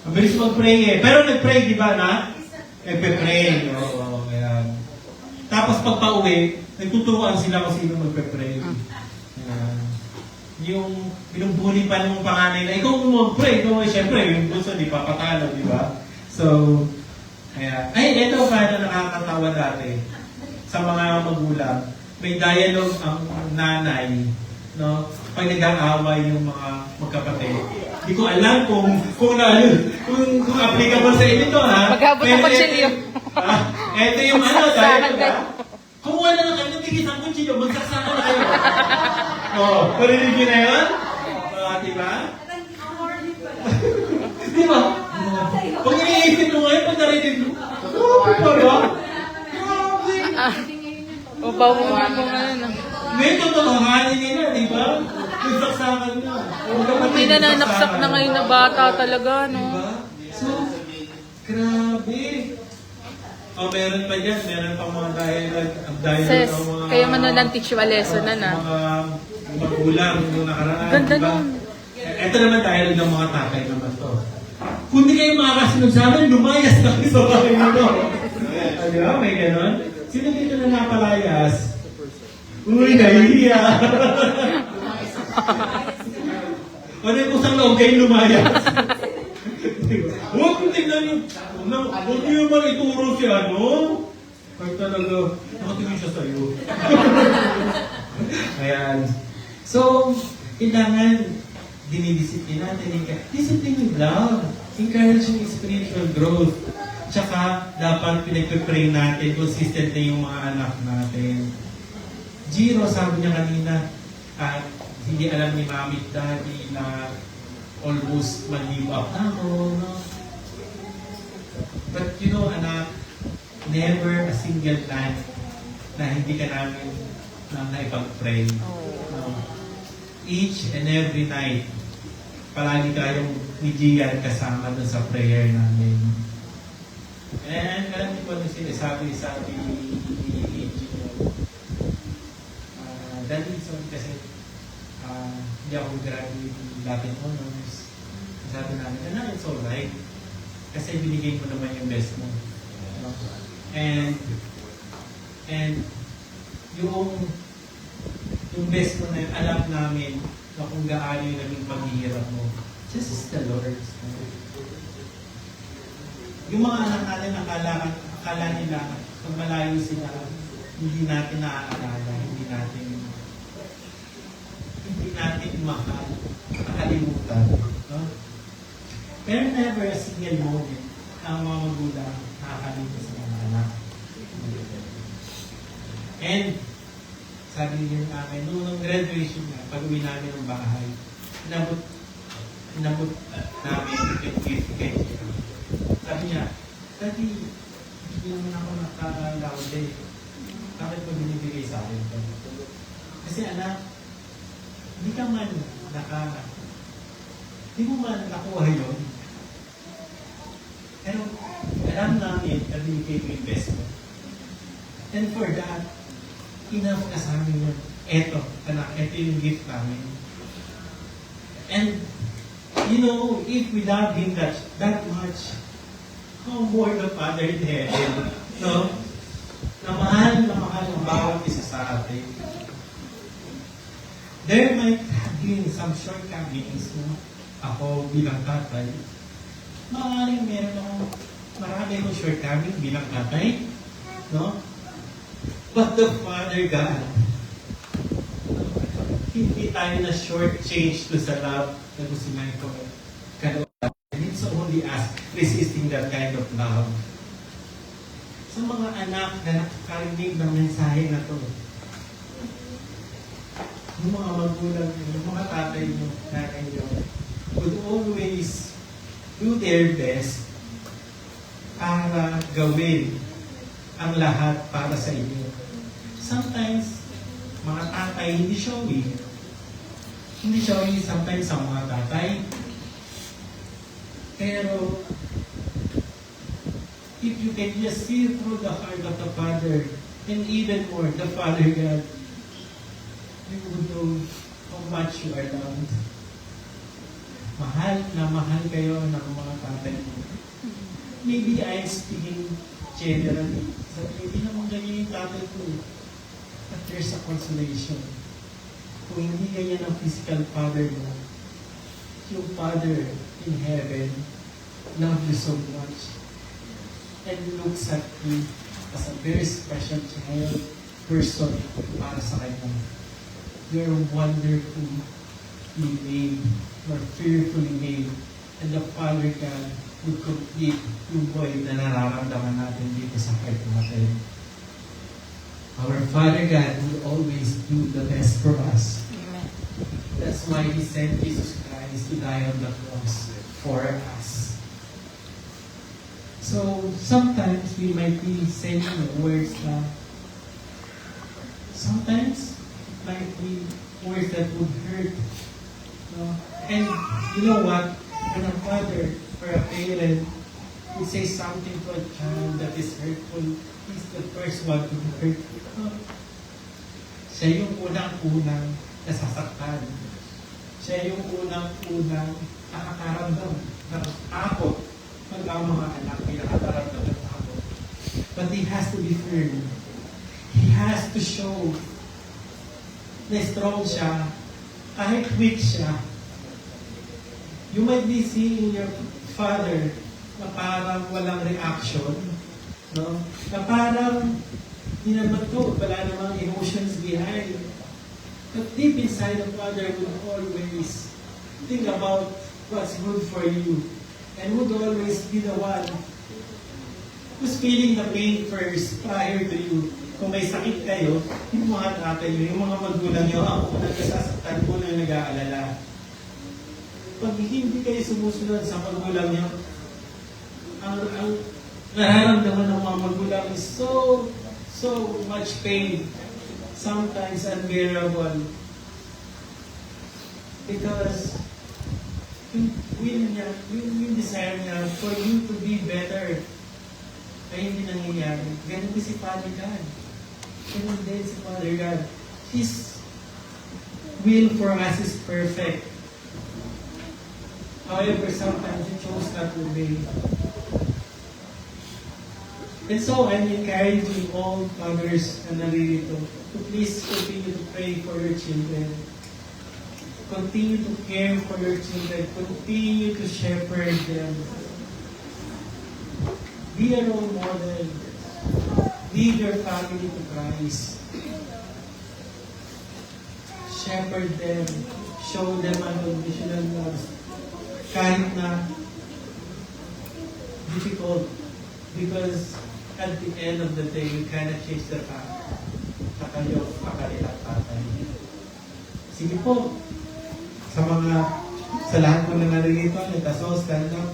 Mabilis mag-pray eh. Pero nag-pray, di ba na? Nagpe-pray. Oo, ayan. Tapos pag pauwi, nagtuturuan sila kung sino magpe-pray. Ayan. yung binumbuli pa ng panganay na ikaw mag-pray, ikaw siyempre, yung gusto, di papatalo, di ba? So, kaya, ay, ito pa na nakakatawa dati sa mga magulang. May dialogue ang nanay, no? Pag nag-aaway yung mga magkapatid. Hindi ko alam kung applicable sa inyo to, ha? Maghabot ng kutsilyo. Ito yung Magsaksakan dialogue, kayo. ha? Kung wala na kayo, tigis ang kutsilyo, magsaksakan na kayo. Parinig yun na yun? Diba? Di ba? Pag iniisip mo ngayon, pag narinig mo, pala? Upaw mo ano. May totohanin nila, di ba? Magsaksakan na. May nananaksak na ngayon na bata talaga, no? Diba? So, grabe. Meron pa dyan. Meron pa mga dialogue Sis, ang mga... kaya man na teach you a lesson na na. Mga magulang yung nakaraan. Ganda diba? nun. Ito naman dialogue ng mga tatay naman to. Kung di kayo makakasunod sa amin, lumayas na kayo sa bahay nito. Di ba? May ganon. Sino dito na napalayas? Uy, nahihiya. Ano yung kusang loob kayo lumayas? Huwag kong tingnan yung... Huwag niyo naman ituro si ano. Kahit talaga, nakatingin siya sa'yo. Ayan. So, kailangan dinidisiplin natin. Discipline with love. Encouraging spiritual growth. Tsaka, dapat pinagpipray natin, consistent na yung mga anak natin. Jiro, sabi niya kanina, hindi alam ni Mami at Daddy na almost mag-give up na ako, no? But you know, anak, never a single time na hindi ka namin naipag-pray. No? Each and every night, palagi tayong ni Gian kasama dun sa prayer namin. And alam niyo ba nung sinasabi ni Daddy, sorry kasi hindi ako graduate ng Latin Honors. Sabi namin, it's alright. Kasi binigay mo naman yung best mo. No? And yung best mo na yun, alam namin na kung gaano yung naging paghihirap mo. Just is the Lord's. Yung mga anak natin, akala nila, kung malayo sila, hindi natin naaalala, hindi natin mahal, nakalimutan. No? Pero never a single moment ang mga magulang nakakalimutan sa mga anak. And sabi niyo namin, nung graduation na, pag-uwi namin ng bahay, inabot namin yung gift kay Gina. Sabi niya, Daddy, hindi naman ako nakakalaud eh. Bakit mo binibigay sa akin ito? Kasi anak, hindi ka man hindi mo man nakuha yun. Pero alam namin na binigay ko yung best mo. And for that, enough ka sa amin yun. Eto, anak, eto yung gift namin. And, you know, if we love Him that much, how more the Father in heaven, no? Na mahal ang bawat isa sa atin. There might have been some shortcomings, no? Ako bilang tatay. Maaaring marami akong shortcoming bilang tatay, no? But the Father God, hindi tayo na short-change to sa love na gusto na ito. It's only us resisting that kind of love. Sa mga anak na nakakarinig ng mensahe na to, yung mga magulang, yung mga tatay nyo, nanay nyo, would always do their best para gawin ang lahat para sa inyo. Sometimes, mga tatay hindi showy. Hindi showy sometimes sa mga tatay. Pero, if you can just see through the heart of the Father, and even more, the Father God, you would know how much you are loved. Mahal na mahal kayo ng mga tatay mo. Maybe I'm speaking generally. Sabi, hindi naman ganyan yung tatay ko. But there's a consolation. kung hindi ganyan ang physical father mo, yung Father in heaven loves you so much and looks at you as a very special child person para sa kanya. You're wonderfully made, you're fearfully made, and the Father God would complete yung void na nararamdaman natin dito sa heart natin. Our Father God will always do the best for us. Amen. That's why He sent Jesus Christ to die on the cross for us. So, sometimes we might be saying words na sometimes might be words that would hurt. No? And you know what? When a father or a parent would say something to a child that is hurtful, he's the first one to be hurt. Siya yung unang-unang nasasaktan. Siya yung unang-unang nakakaramdam ng takot pag ang mga anak ay nakakaramdam ng takot. But he has to be firm. He has to show na strong siya kahit weak siya. You might be seeing your father na parang walang reaction, no? Na parang hindi naman to, wala namang emotions behind. But deep inside, the Father would always think about what's good for you and would always be the one who's feeling the pain first prior to you. Kung may sakit kayo, yung mga tatay nyo, yung mga magulang nyo, ako na nasasaktan ko na nag-aalala. Pag hindi kayo sumusunod sa magulang nyo, ang nararamdaman ng mga magulang is so much pain, sometimes unbearable. Because yung will niya, yung desire niya for you to be better, ay hindi nangyayari. Ganun din si Father God. Ganun din si Father God. His will for us is perfect. However, sometimes He chose not to obey. And so, I'm encouraging all fathers na naririto to please continue to pray for your children. Continue to care for your children. Continue to shepherd them. Be a role model. Lead your family to Christ. Shepherd them. Show them unconditional love. Kahit na difficult. Because at the end of the day, you cannot change the fact na kayo makalilang tatay. Sige po, sa lahat po na naririto, let us all stand up.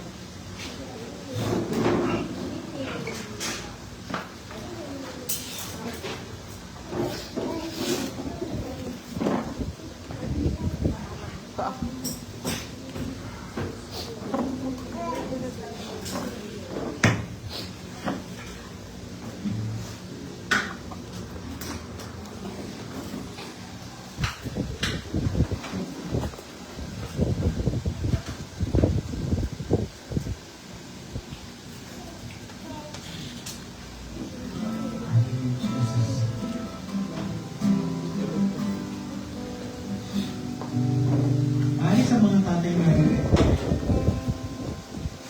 Sa mga tatay na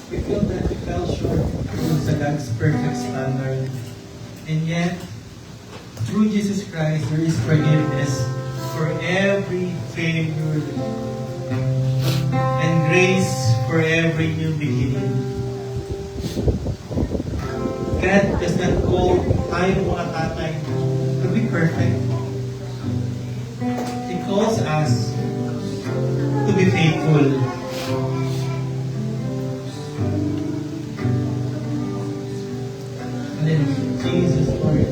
we feel that we fell short sa God's perfect standard. And yet, through Jesus Christ, there is forgiveness for every failure and grace for every new beginning. God does not call tayo mga tatay to be perfect. He calls us to be faithful. And then Jesus, Lord.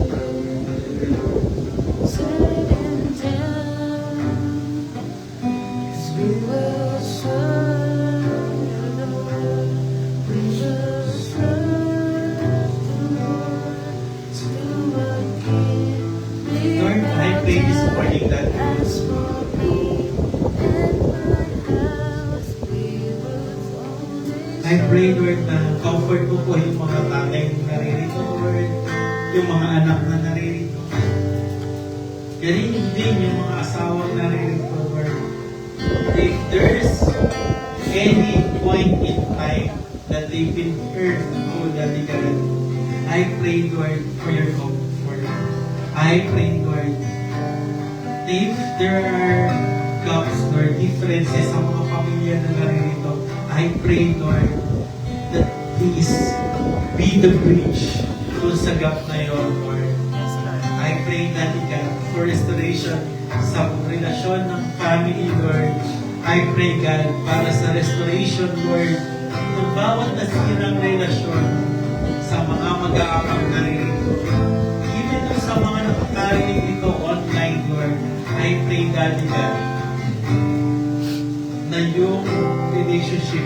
Lord, I pray this morning that I pray, Lord, na comfort mo po yung mga tatay na naririto, Lord, yung mga anak na naririto. Ganyan din yung mga asawang naririto, Lord. If there's any point in time that they've been hurt, oh Daddy God, I pray, Lord, for your comfort. I pray, Lord, if there are gaps, Lord, differences sa mga pamilya na naririto, I pray, Lord, that please be the bridge doon sa gap na yun, Lord. I pray, Daddy God, for restoration sa relasyon ng family, Lord. I pray, God, para sa restoration, Lord, ng bawat nasirang relasyon sa mga mag-aamang naririto. Even though sa mga nakakarinig ito online, Lord, I pray, Daddy God, na yung relationship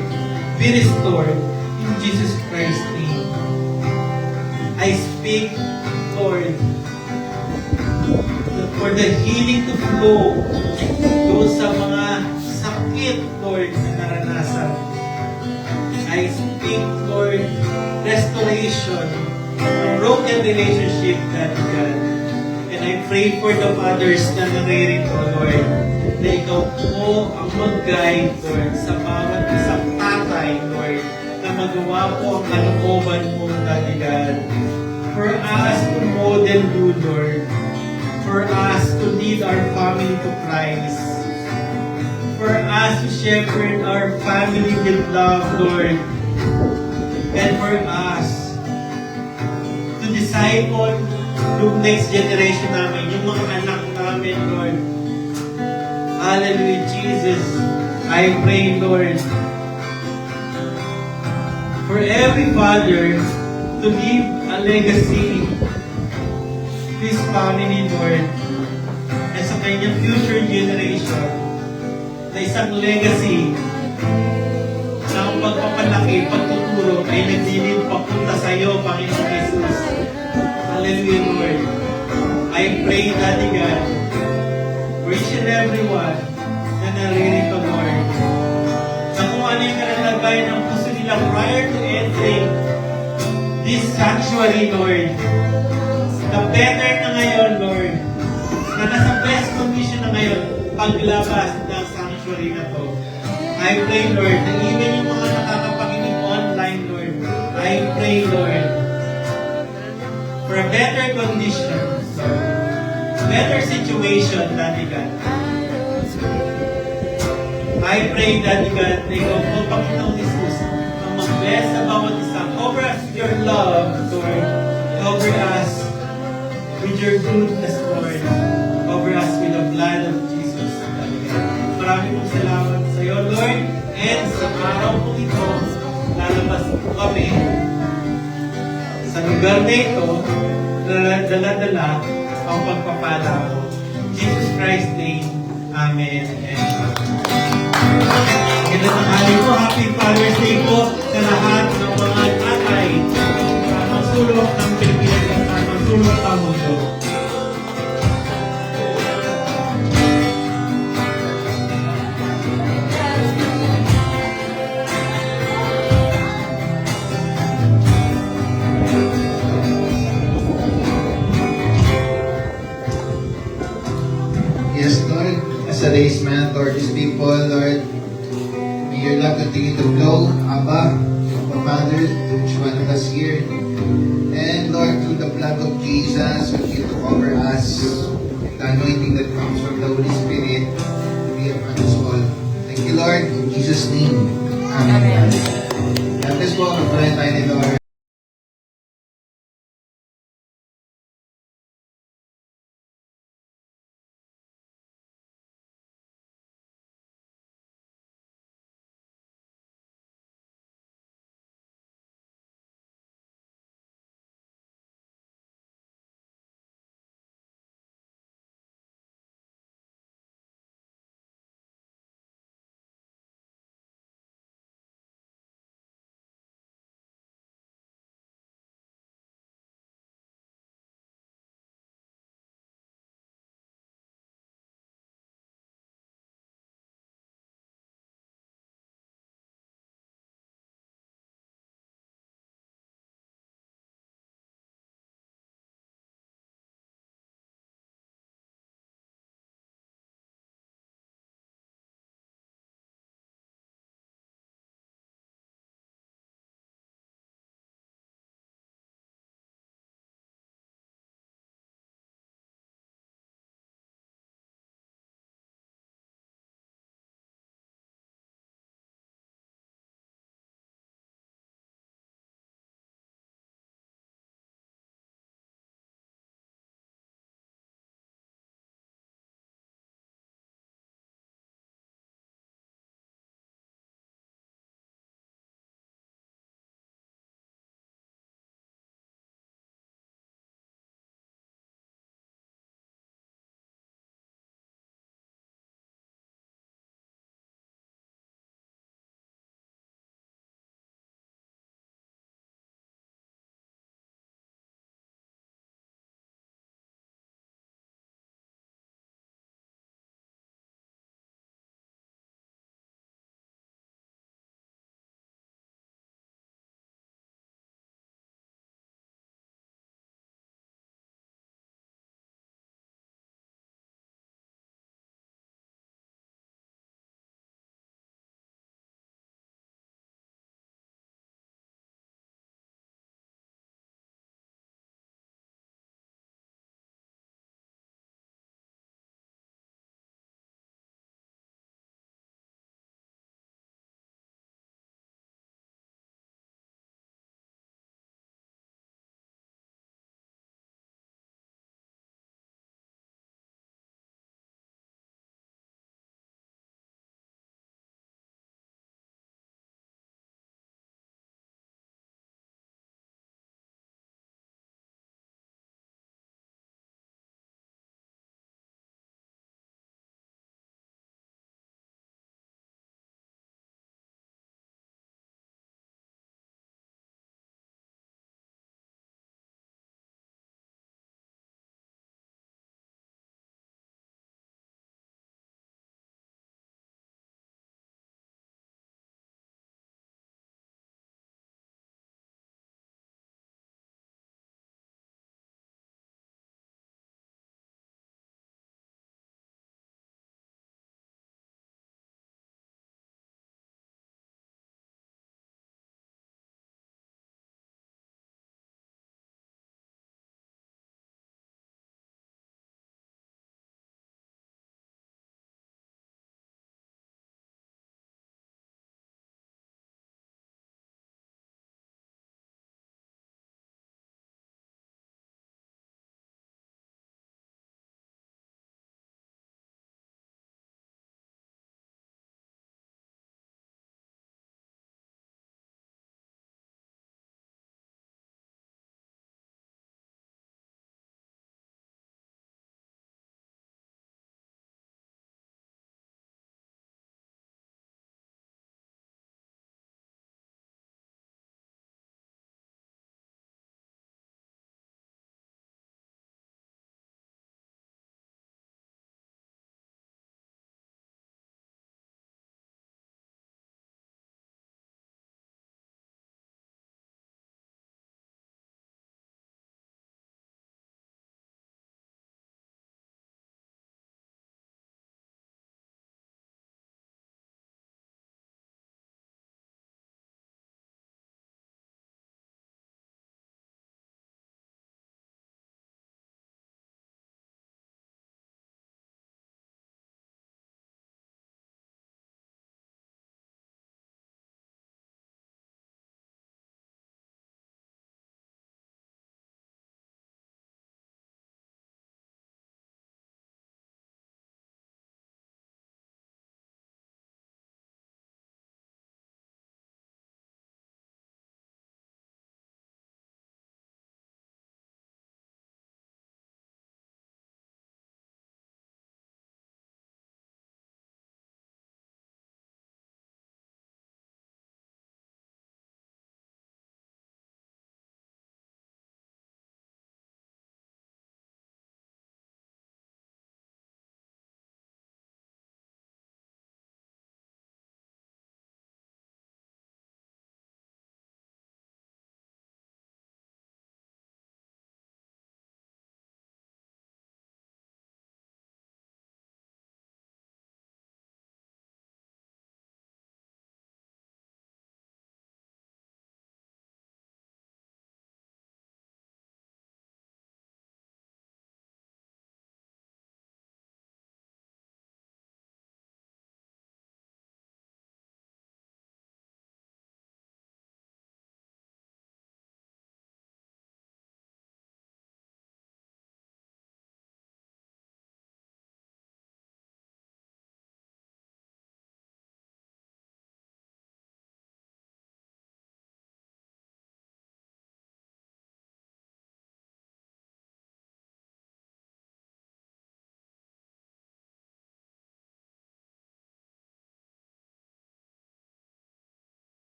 be restored in Jesus Christ's name. I speak, Lord, for the healing to flow doon sa mga sakit, Lord, na naranasan. I speak, Lord, restoration of broken relationship, Daddy God. And I pray for the fathers na naririto, Lord, na ikaw po ang mag-guide, Lord, sa bawat isang tatay, Lord, na magawa po ang kalooban mo, Daddy God. For us to model you, Lord. For us to lead our family to Christ. For us to shepherd our family with love, Lord. And for us to disciple yung next generation namin, yung mga anak namin, Lord. Hallelujah, Jesus. I pray, Lord, for every father to leave a legacy to his family, Lord, and sa kanyang future generation, na isang legacy na ang pagpapalaki, pagtuturo ay nagdilid papunta sa iyo, Panginoon Jesus. Hallelujah, Lord. I pray, Daddy God, for each and every one na naririto, Lord, na kung ano yung kalalagayan ng puso nila prior to entering this sanctuary, Lord, na better na ngayon, Lord, na nasa best condition na ngayon, paglabas ng sanctuary na to. I pray, Lord, na even yung mga nakakapakinig online, Lord, I pray, Lord, for a better condition, Lord, better situation, Daddy God. I pray, Daddy God, na ikaw po, Panginoong Jesus, ang mag-bless sa bawat isa. Cover us with your love, Lord. Cover us with your goodness, Lord. Cover us with the blood of Jesus, Daddy God. Maraming pong salamat sa iyo, Lord. And sa araw po ito, lalabas po kami sa lugar na ito, dala-dala ang pagpapala mo. In Jesus Christ's name, Amen and Amen. Magandang tanghali po, Happy Father's Day po sa lahat ng mga tatay sa mga sulok ng Pilipinas at sa mga sulok ng mundo. Yes, Lord, as a race man toward these people, Lord, may your love continue to flow, Abba, Father, to each one of us here. And Lord, through the blood of Jesus, continue to cover us, and the anointing that comes from the Holy Spirit to be upon us all. Thank you, Lord, in Jesus' name. Amen.